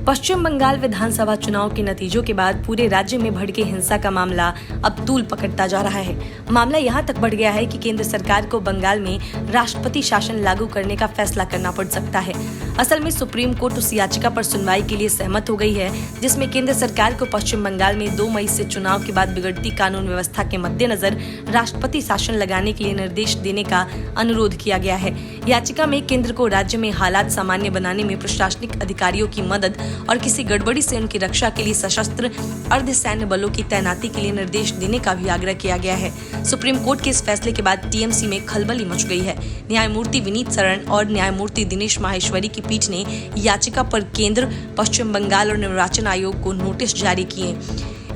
पश्चिम बंगाल विधानसभा चुनाव के नतीजों के बाद पूरे राज्य में भड़के हिंसा का मामला अब तूल पकड़ता जा रहा है। मामला यहाँ तक बढ़ गया है कि केंद्र सरकार को बंगाल में राष्ट्रपति शासन लागू करने का फैसला करना पड़ सकता है। असल में सुप्रीम कोर्ट उस याचिका पर सुनवाई के लिए सहमत हो गई है जिसमें केंद्र सरकार को पश्चिम बंगाल में 2 मई से चुनाव के बाद बिगड़ती कानून व्यवस्था के मद्देनजर राष्ट्रपति शासन लगाने के लिए निर्देश देने का अनुरोध किया गया है। याचिका में केंद्र को राज्य में हालात सामान्य बनाने में प्रशासनिक अधिकारियों की मदद और किसी गड़बड़ी से उनकी रक्षा के लिए सशस्त्र अर्धसैन्य बलों की तैनाती के लिए निर्देश देने का भी आग्रह किया गया है। सुप्रीम कोर्ट के इस फैसले के बाद टीएमसी में खलबली मच गई है। न्यायमूर्ति विनीत शरण और न्यायमूर्ति दिनेश माहेश्वरी की पीठ ने याचिका पर केंद्र, पश्चिम बंगाल और निर्वाचन आयोग को नोटिस जारी किए।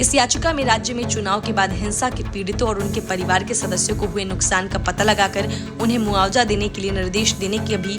इस याचिका में राज्य में चुनाव के बाद हिंसा के पीड़ितों और उनके परिवार के सदस्यों को हुए नुकसान का पता लगाकर उन्हें मुआवजा देने के लिए निर्देश देने की भी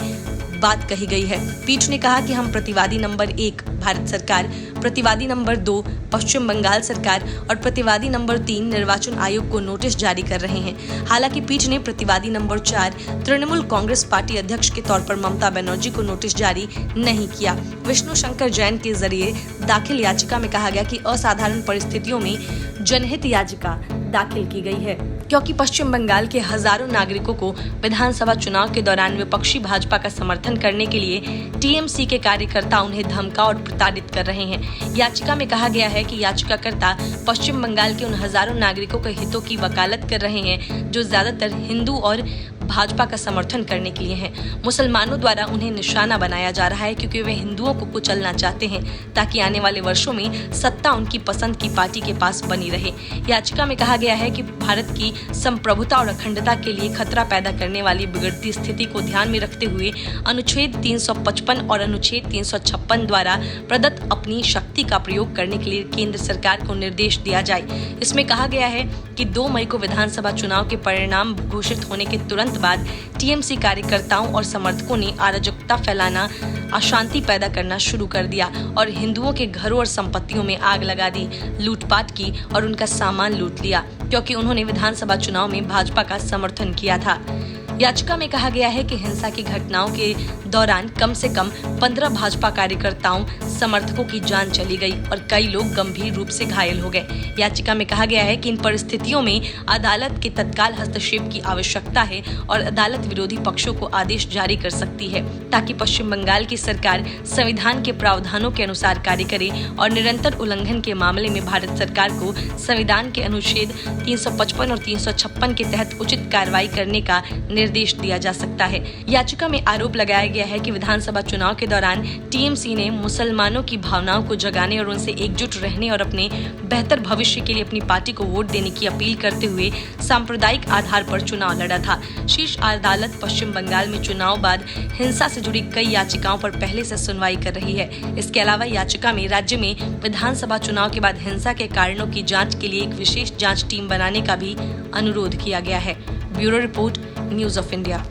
बात कही गई है। पीठ ने कहा कि हम प्रतिवादी नंबर 1 भारत सरकार, प्रतिवादी नंबर 2 पश्चिम बंगाल सरकार और प्रतिवादी नंबर 3 निर्वाचन आयोग को नोटिस जारी कर रहे हैं। हालांकि पीठ ने प्रतिवादी नंबर 4 तृणमूल कांग्रेस पार्टी अध्यक्ष के तौर पर ममता बनर्जी को नोटिस जारी नहीं किया। विष्णु शंकर जैन के जरिए दाखिल याचिका में कहा गया कि असाधारण परिस्थितियों में जनहित याचिका दाखिल की गई है क्योंकि पश्चिम बंगाल के हजारों नागरिकों को विधानसभा चुनाव के दौरान विपक्षी भाजपा का समर्थन करने के लिए टीएमसी के कार्यकर्ता उन्हें धमका और प्रताड़ित कर रहे हैं। याचिका में कहा गया है कि याचिकाकर्ता पश्चिम बंगाल के उन हजारों नागरिकों के हितों की वकालत कर रहे हैं जो ज्यादातर हिंदू और भाजपा का समर्थन करने के लिए हैं। मुसलमानों द्वारा उन्हें निशाना बनाया जा रहा है क्योंकि वे हिंदुओं को कुचलना चाहते हैं ताकि आने वाले वर्षों में सत्ता उनकी पसंद की पार्टी के पास बनी रहे। याचिका में कहा गया है कि भारत की संप्रभुता और अखंडता के लिए खतरा पैदा करने वाली बिगड़ती स्थिति को ध्यान में रखते हुए अनुच्छेद 355 और अनुच्छेद 356 द्वारा प्रदत्त अपनी शक्ति का प्रयोग करने के लिए केंद्र सरकार को निर्देश दिया जाए। इसमें कहा गया है कि 2 मई को विधानसभा चुनाव के परिणाम घोषित होने के तुरंत बाद टीएमसी कार्यकर्ताओं और समर्थकों ने अराजकता फैलाना, अशांति पैदा करना शुरू कर दिया और हिंदुओं के घरों और संपत्तियों में आग लगा दी, लूटपाट की और उनका सामान लूट लिया क्योंकि उन्होंने विधानसभा चुनाव में भाजपा का समर्थन किया था। याचिका में कहा गया है कि हिंसा की घटनाओं के दौरान कम से कम 15 भाजपा कार्यकर्ताओं समर्थकों की जान चली गई और कई लोग गंभीर रूप से घायल हो गए। याचिका में कहा गया है कि इन परिस्थितियों में अदालत के तत्काल हस्तक्षेप की आवश्यकता है और अदालत विरोधी पक्षों को आदेश जारी कर सकती है ताकि पश्चिम बंगाल की सरकार संविधान के प्रावधानों के अनुसार कार्य करे और निरंतर उल्लंघन के मामले में भारत सरकार को संविधान के अनुच्छेद 355 और 356 के तहत उचित कार्रवाई करने का निर्देश दिया जा सकता है। याचिका में आरोप लगाया गया है कि विधानसभा चुनाव के दौरान टीएमसी ने मुसलमानों की भावनाओं को जगाने और उनसे एकजुट रहने और अपने बेहतर भविष्य के लिए अपनी पार्टी को वोट देने की अपील करते हुए सांप्रदायिक आधार पर चुनाव लड़ा था। शीर्ष अदालत पश्चिम बंगाल में चुनाव बाद हिंसा से जुड़ी कई याचिकाओं पर पहले से सुनवाई कर रही है। इसके अलावा याचिका में राज्य में विधानसभा चुनाव के बाद हिंसा के कारणों की जाँच के लिए एक विशेष जाँच टीम बनाने का भी अनुरोध किया गया है। Bureau report, news of India.